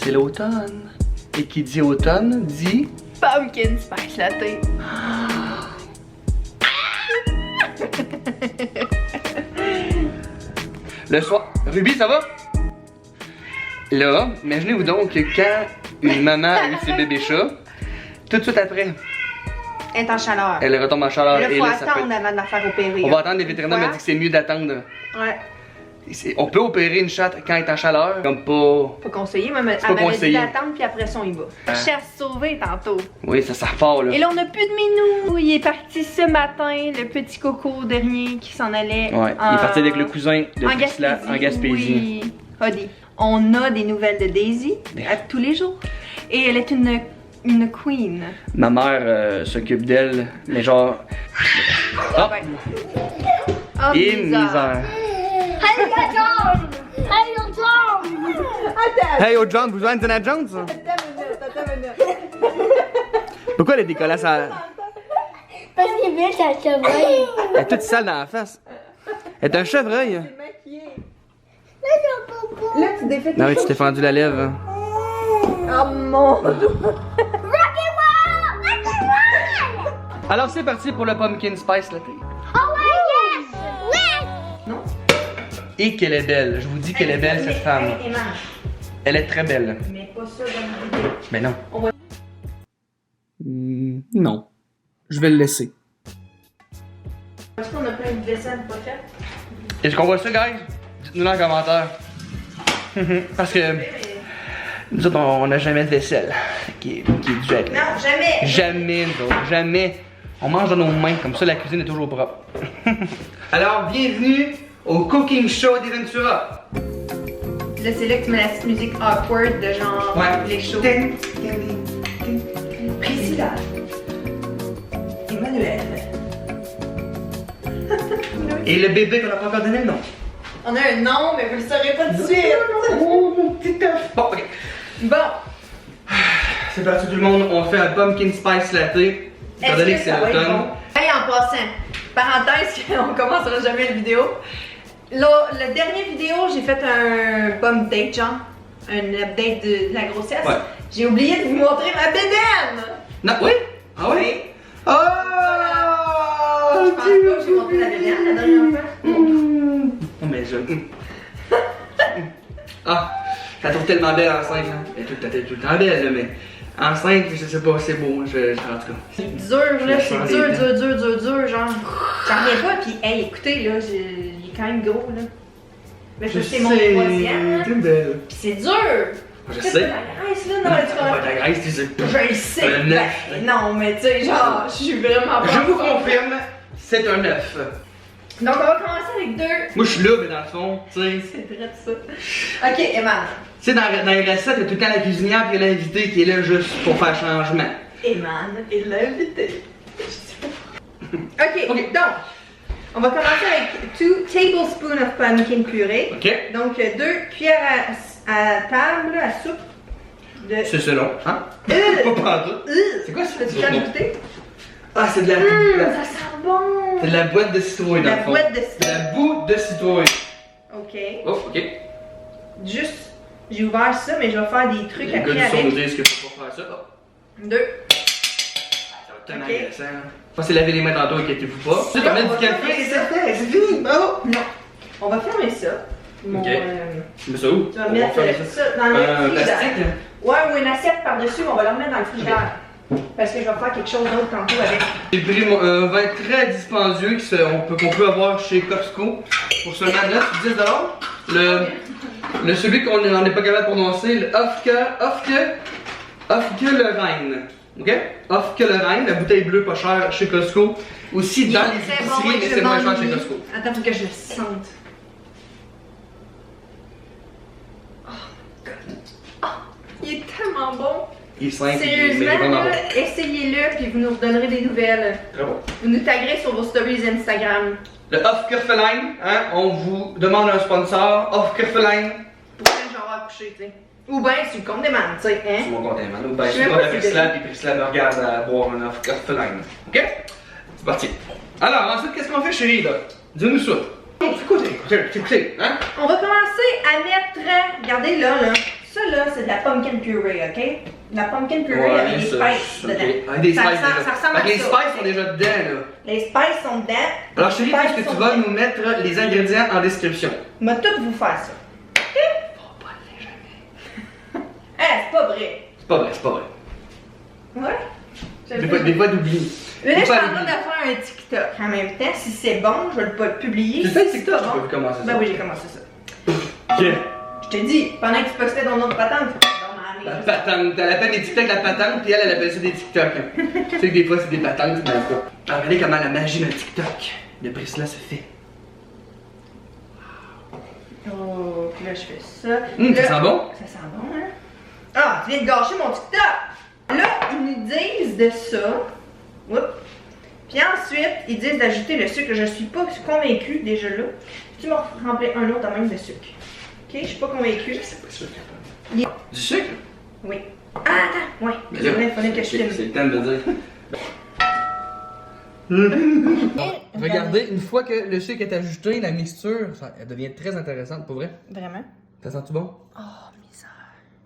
c'est l'automne. Et qui dit automne dit... Pumpkin Spice Latte. Le soir... Ruby, ça va? Là, imaginez-vous donc que quand une maman a eu ses bébés chats, tout de suite après, Elle est en chaleur. elle retombe en chaleur. Mais là, et faut là, ça peut attendre être... avant de la faire opérer. On va attendre, les vétérinaires m'ont dit que c'est mieux d'attendre. Ouais. On peut opérer une chatte quand elle est en chaleur, comme pas... Pas conseillé, mais elle m'avait dit conseillé. d'attendre, puis après ça, on y va. Chasse sauvée tantôt. Oui, ça repart là. Et là, on n'a plus de minou. Il est parti ce matin, le petit coco dernier qui s'en allait. Ouais, il est parti avec le cousin de en Priscilla Gaspésie. en Gaspésie. Oui. Hody. On a des nouvelles de Daisy à tous les jours. Et elle est une queen. Ma mère s'occupe d'elle, mais genre... Oh! Ouais. Oh, Et bizarre. misère. Hey, John! Hey, John! Attends, Hey, oh John, vous jouez à Indiana Jones? attends une minute. Pourquoi elle est décollasse à... Parce qu'il vient sa chevreuil. Elle est toute sale dans la face. Elle est un chevreuil. Là, tu défais Non, mais tu t'es fendu la lèvre. Oh mon Dieu. Alors c'est parti pour le Pumpkin Spice Latte. Oh, ouais, yes! Yes! Non. Et qu'elle est belle, je vous dis qu'elle est belle cette femme. Elle est très belle. Mais pas ça dans le vidéo. Mais non. On va- Non. Je vais le laisser. Parce qu'on a plein de vaisselle pas faite. Est-ce qu'on voit ça, guys? Dites-nous dans les commentaires. Parce que nous autres, on n'a jamais de vaisselle qui est due à être là. Non, jamais. Jamais, nous autres, jamais. On mange dans nos mains, comme ça la cuisine est toujours propre. Alors, bienvenue au Cooking Show d'Eventura. Là, c'est là que tu mets la petite musique awkward de genre les shows. Priscilla. Emmanuel. Et le bébé qu'on n'a pas encore donné le nom. On a un nom, mais vous le saurez pas tout de suite. Oh, mon petit œuf. Bon, ok. Bon. C'est parti tout le monde, on fait un Pumpkin Spice Latte. Étant donné que c'est ça va être l'automne. bon? Hey, en passant, parenthèse, on commencera jamais la vidéo. Là, la dernière vidéo, j'ai fait un bump date, genre. Un update de la grossesse. Ouais. J'ai oublié de vous montrer ma bédaine. Non, oui? Ah oui? Oh! Je pense pas que j'ai montré la bédaine la dernière fois. Oh, mais je... Ah, je la trouve tellement belle enceinte, hein. Elle est tout le temps belle, là, mais... Enceinte, je sais pas, c'est beau, en tout cas. C'est dur, là, c'est dur, genre. J'en reviens pas, pis hey, écoutez, là, il est quand même gros, là. Mais ça, c'est mon troisième, là. C'est belle. Pis c'est dur! Je Faites sais. de la graisse, là, dans le Pas de la graisse, tu sais. Je le sais! Un œuf. Ben, non, mais tu sais, genre, je suis vraiment pas. Je vous confirme, c'est un œuf. Donc, on va commencer avec deux. Moi, je suis là, mais dans le fond, tu sais. C'est vrai de ça. Ok, Eman. Tu sais, dans les recettes, il y a tout le temps la cuisinière et l'invité qui est là juste pour faire changement. Eman est l'invité. Ok, donc, on va commencer avec 2 tablespoons of pumpkin purée. Ok? Donc, 2 cuillères à table, à soupe. De... C'est selon, hein? Pas pantoute. C'est quoi ça? Peux-tu déjà goûter? Ah, c'est de la... Ça sent bon! C'est de la boîte de citrouille, dans La le fond. boîte de citrouille. La boue de citrouille. Ok. Oh, ok. Juste, j'ai ouvert ça, mais je vais faire des trucs Le gars après du son nous avec. dit ce qu'il faut pas faire ça. Oh. 2. Ça va tellement Ok. agressant. On s'est lavé les mains tantôt, inquiétez-vous pas. Tu sais, on mettre va du café, fermer c'est ça. fait, c'est fini, bravo! Non. On va fermer ça. Mon, Ok. Tu mets ça où? tu vas On va mettre faire ça dans le frigidaire. plastique, là. Ouais, ou une assiette par-dessus, on va le remettre dans le frigidaire. Parce que je vais faire quelque chose d'autre tantôt avec. J'ai pris un vin très dispendieux qu'on peut avoir chez Costco pour seulement 9-10$. Celui qu'on n'est pas capable de prononcer, le Ofke Lorraine. Ok? Ofke Lorraine, la bouteille bleue pas chère chez Costco. Aussi dans les Très bon, épiceries, mais c'est moins cher chez Costco. Attends, faut que je le sente. Oh, God. Oh, il est tellement bon. Il est simple, mais il est Sérieusement, vraiment bon. là, essayez-le puis vous nous redonnerez des nouvelles. Très bon. Vous nous taguerez sur vos stories Instagram. Le Ofkerfeline, hein? On vous demande un sponsor. Ofkerfeline. Pour que j'en vais accoucher, tu sais. Ou bien sur le compte des man, tu sais, hein? C'est mon compte Emman. Ou bien Je je sais suis même pas pas avec si Priscilla, puis Priscilla me regarde à boire un Ofkerfeline. Ok? C'est parti. Alors, ensuite, qu'est-ce qu'on fait, chérie, là? Dis-nous ça. Écoutez, hein? On va commencer à mettre, regardez là, ça là, c'est de la pumpkin puree, ok? La pumpkin puree Ouais, avec des ça, spices ok. dedans. Avec des Ça spices ressemble- déjà. ça ressemble à Fait que les ça, spices ok? sont déjà dedans, là. Les spices sont dedans. Alors, chérie, Les est-ce spices que tu sont vas dedans. nous mettre les ingrédients en description? On va tout vous faire ça. Oh, pas le faire jamais. C'est pas vrai. C'est pas vrai, c'est pas vrai. Ouais? Des fois d'oublier. Mais là, je Faut suis pas en train de l'oublier. faire un TikTok en même temps. Si c'est bon, je vais le publier. Tu Si fais le c'est TikTok, pas tu bon- peux commencer ça. Ben oui, j'ai commencé ça. Ok. Je te dis, pendant que tu postais ton autre patente, La patente, elle appelle des TikTok la patente, puis elle appelle ça des TikTok. Hein. Tu sais que des fois c'est des patentes, mais pas. Alors, regardez comment la magie d'un TikTok de Priscilla se fait. Oh, puis là, je fais ça. Ça Là- sent bon? Ça sent bon, hein? Ah, tu viens de gâcher mon TikTok! Là, ils nous disent de ça. Oups. Puis ensuite, ils disent d'ajouter le sucre. Je suis pas convaincue déjà là. Tu m'en remplis un autre même de sucre. Ok, je suis pas convaincue. C'est pas sûr. Il- Du sucre? Oui. Ah, attends, ouais. Mais Il fallait que je c'est filme. le temps de dire. Regardez, une fois que le sucre est ajouté, la mixture, elle devient très intéressante, pour vrai. Vraiment? Ça sent-tu bon? Oh, misère.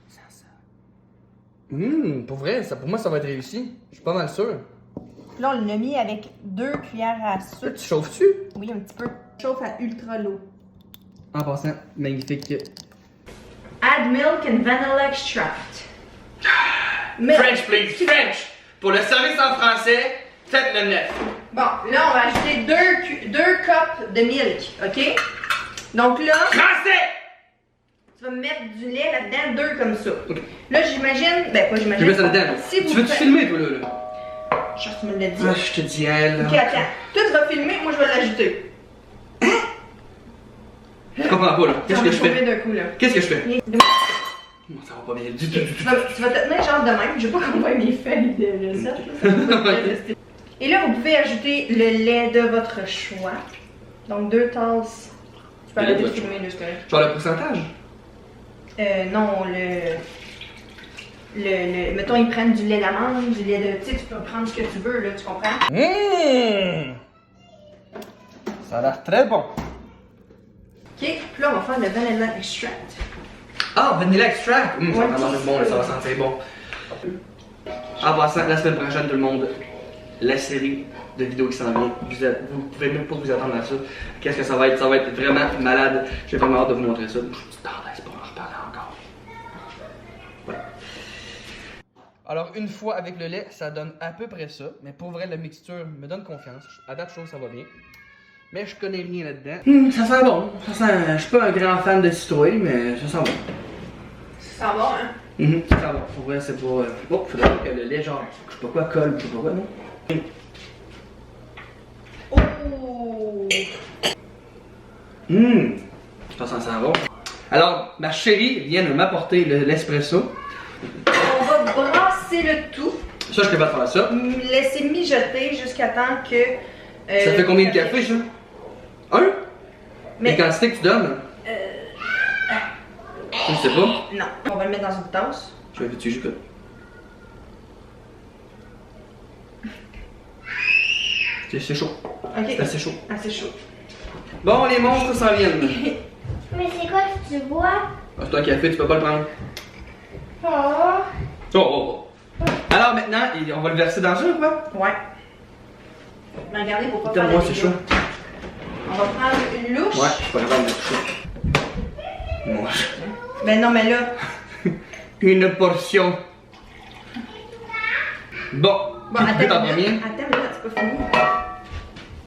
Ça, ça. Pour vrai, ça, pour moi ça va être réussi. Je suis pas mal sûr. Là, on l'a mis avec 2 cuillères à Là, sucre. tu chauffes-tu? Oui, un petit peu. Chauffe à ultra low. En passant, magnifique. Add milk and vanilla extract. Milk. French, please, French! Pour le service en français, faites le 9. Bon, là, on va ajouter 2 cups de milk, ok? Donc là, Français! tu vas me mettre du lait là-dedans, 2 comme ça. Ok. Là, j'imagine, ben pas Je j'imagine. mets ça dedans. Si vous Tu veux-tu faites- filmer, toi, là? Je tu me l'as dit. Ah, je te dis, elle. Ok, attends. Toi, tu vas filmer, moi, je vais l'ajouter. Je comprends pas, là. Qu'est-ce que je fais? d'un coup, là. Qu'est-ce que je fais? Tu Non, ça va pas bien du tout. vas te tenir genre de même. Je veux pas qu'on voit mes feuilles de recette. là. Ça va pas rester. Et là, vous pouvez ajouter le lait de votre choix. Donc, 2 tasses. Tu peux Le lait arrêter de de votre filmer, là, c'est correct. Genre le pourcentage? Non, mettons, ils prennent du lait d'amande, du lait de. Tu sais, tu peux prendre ce que tu veux, là, tu comprends? Ça a l'air très bon. Ok, puis là, on va faire le vanilla extract. Ah, vanilla extract! Ça Ouais, va vraiment bon, là, ça va sentir bon. En passant, la semaine prochaine, tout le monde, la série de vidéos qui s'en vient. Vous pouvez même pas vous attendre à ça. Qu'est-ce que ça va être? Ça va être vraiment malade. J'ai vraiment hâte de vous montrer ça. Je suis tendance pour en reparler encore. Ouais. Alors, une fois avec le lait, ça donne à peu près ça. Mais pour vrai, la mixture me donne confiance. À date, chose, ça va bien. Mais je connais rien là-dedans. Ça sent bon. Ça sent... Je suis pas un grand fan de citrouille, mais ça sent bon. Ça sent bon, hein? Ça va. Pour vrai, c'est pas... Oh, faudrait pas que le lait, genre, je sais pas quoi, colle, je sais pas quoi, non? Oh! Ça sent bon. Alors, ma chérie vient de m'apporter l'espresso. On va brasser le tout. Ça, je peux pas faire ça. Laisser mijoter jusqu'à temps que. Ça fait combien de café, ça? Un? Mais- Les quantités que tu donnes? Je sais pas. Non. On va le mettre dans une tasse. Je vais habituer, j'écoute. C'est chaud. Ok. C'est assez chaud. Assez chaud. Bon, les monstres s'en viennent. Mais c'est quoi que tu bois? Ah, c'est un café, tu peux pas le prendre. Oh. Oh. Alors maintenant, on va le verser dans un, quoi? Ouais. Mais regardez, faut pas Putain, faire moi, de c'est dégâts. chaud. On va prendre une louche. Ouais, je suis pas capable de mettre chaud. Moi. Ben non, mais là. Une portion. Bon, Bon, tu peux t'en attends, premier. attends, là, c'est pas fini.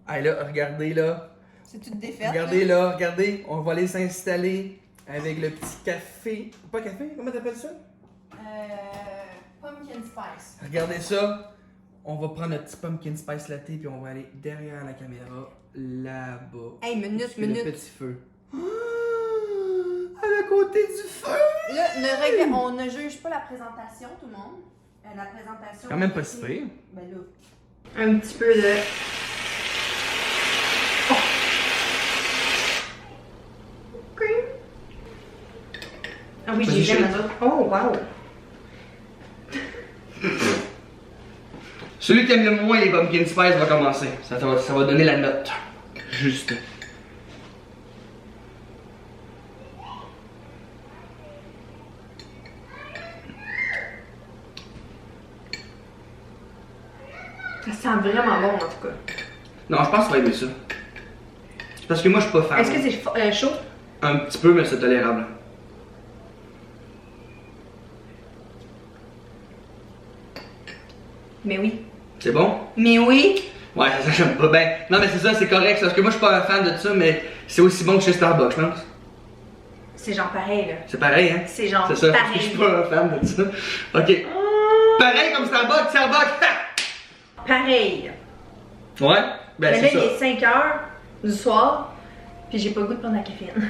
Ah là, regardez là. C'est-tu de défaite? Regardez là, regardez. On va aller s'installer avec le petit café. Pas café, comment t'appelles ça? Pumpkin spice. Regardez ça. On va prendre notre petit pumpkin spice latte puis on va aller derrière la caméra, là-bas. Hey, minute, Sur le minute. petit feu. À la côté du feu! Là, on ne juge pas la présentation, tout le monde. La présentation. Quand même pas si pire. Ben là. Un petit peu de. Oh. Cream. Ah oui, Vas-y, j'ai chérie. les autres. Oh, wow. Celui qui aime le moins les pumpkin spice va commencer. Ça va donner la note. Juste. Ça sent vraiment bon en tout cas. Non, je pense que tu vas aimer ça. C'est parce que moi, je suis pas fan. Est-ce que c'est chaud? Un petit peu, mais c'est tolérable. Mais oui. C'est bon? Mais oui. Ouais, ça j'aime pas bien. Non, mais c'est ça, c'est correct. Parce que moi, je suis pas un fan de ça, mais c'est aussi bon que chez Starbucks, je pense. C'est genre pareil là. C'est pareil, hein? C'est genre C'est ça, parce que pareil. je suis pas un fan de ça. Ok. Pareil comme Starbucks, Starbucks! Pareil. Ouais? Ben, Mais là, c'est ça. il est 5h du soir, puis j'ai pas le goût de prendre la caféine.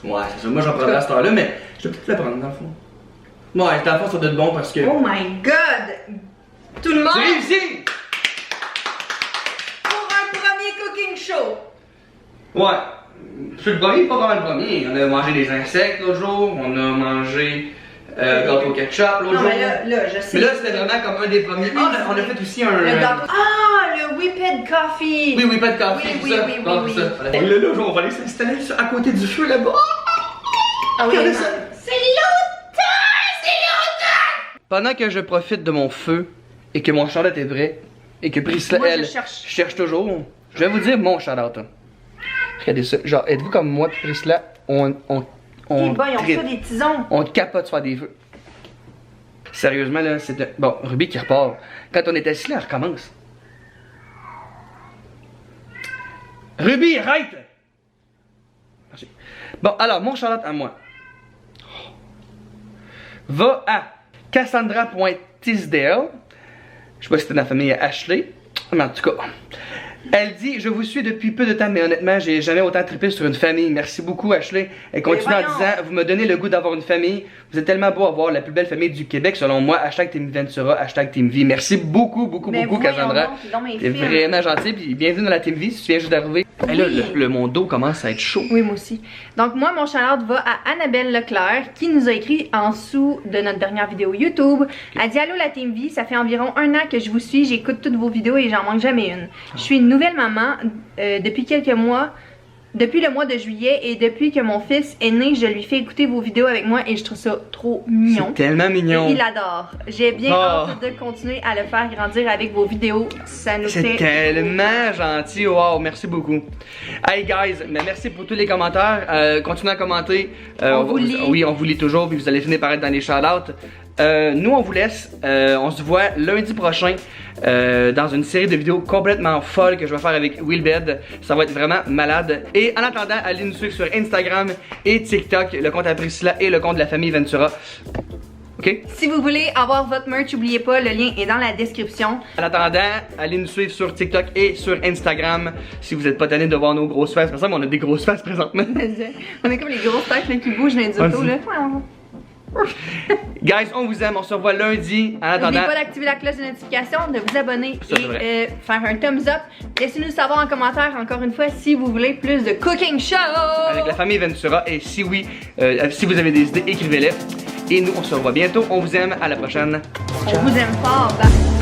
Ouais, c'est ça. Moi, j'en prendrais à cette heure-là, mais je vais peut-être la prendre, dans le fond. Ouais, dans le fond, ça doit être bon parce que. Oh my god! Tout le monde! J'ai réussi! Pour un premier cooking show! Ouais. C'est le premier, pas vraiment le premier. On a mangé des insectes l'autre jour, on a mangé gâteau au ketchup l'autre Non, jour. mais là, je sais. Mais là, c'était vraiment comme un des premiers. Ah, on a fait aussi un. Le gâteau. Ah, le Whipped Coffee! Oui, oui, pas de café, Oui, tout oui, ça. oui, Non, oui, c'est ça. oui. Là, on va aller s'installer à côté du feu là-bas. Ah oui, Regardez ça. c'est l'automne! C'est l'automne! Pendant que je profite de mon feu et que mon shout-out est vrai et que Priscilla, Moi, je elle, cherche. toujours, je vais vous dire mon shout-out. Hein. Regardez ça. Genre, êtes-vous comme moi, Priscilla, on Eh ben, ils ont tripe. fait des tisons. On capote sur des feux. Sérieusement, là, c'est un... Bon, Ruby qui repart. Quand on est assis là, elle recommence. Ruby, arrête! Merci. Bon, alors, mon shout-out à moi va à Cassandra.Tisdale. Je sais pas si c'était dans la famille Ashley, mais en tout cas. Elle dit: je vous suis depuis peu de temps, mais honnêtement, j'ai jamais autant trippé sur une famille. Merci beaucoup, Ashley. Elle continue en voyons. disant: vous me donnez le goût d'avoir une famille. Vous êtes tellement beau à voir, la plus belle famille du Québec, selon moi. Hashtag Team Ventura, hashtag Team V. Merci beaucoup, beaucoup, Mais beaucoup, voyons Cassandra. donc, c'est donc mes T'es films. vraiment gentil, puis bienvenue dans la Team V si tu viens juste d'arriver. Oui. Et là, mon dos commence à être chaud. Oui, moi aussi. Donc, moi, mon shout-out va à Annabelle Leclerc qui nous a écrit en dessous de notre dernière vidéo YouTube. Elle dit: allô la Team V, ça fait environ 1 an que je vous suis, j'écoute toutes vos vidéos et j'en manque jamais une. Je suis une nouvelle maman depuis quelques mois. Depuis le mois de juillet et depuis que mon fils est né, je lui fais écouter vos vidéos avec moi et je trouve ça trop mignon. C'est tellement mignon. Et il adore. J'ai bien hâte de continuer à le faire grandir avec vos vidéos. Ça nous C'est fait... tellement gentil, wow, merci beaucoup. Hey guys, mais merci pour tous les commentaires. Continuez à commenter. On vous lit. Oui, on vous lit toujours, puis vous allez finir par être dans les shout-outs. Nous, on vous laisse. On se voit lundi prochain dans une série de vidéos complètement folles que je vais faire avec Willbed. Ça va être vraiment malade. Et en attendant, allez nous suivre sur Instagram et TikTok, le compte à Priscilla et le compte de la famille Ventura. Ok? Si vous voulez avoir votre merch, n'oubliez pas, le lien est dans la description. En attendant, allez nous suivre sur TikTok et sur Instagram si vous n'êtes pas tanné de voir nos grosses faces. Parce que on a des grosses faces présentement. On est comme les grosses têtes là, qui bougent dans les autos là. Guys, on vous aime, on se revoit lundi. En attendant, N'oubliez pas d'activer la cloche de notification, de vous abonner Ça, c'est vrai. et faire un thumbs up. Laissez-nous savoir en commentaire encore une fois si vous voulez plus de cooking show. avec la famille Ventura, et si oui, si vous avez des idées, écrivez-les. Et nous, on se revoit bientôt. On vous aime, à la prochaine. On vous aime fort. Bye.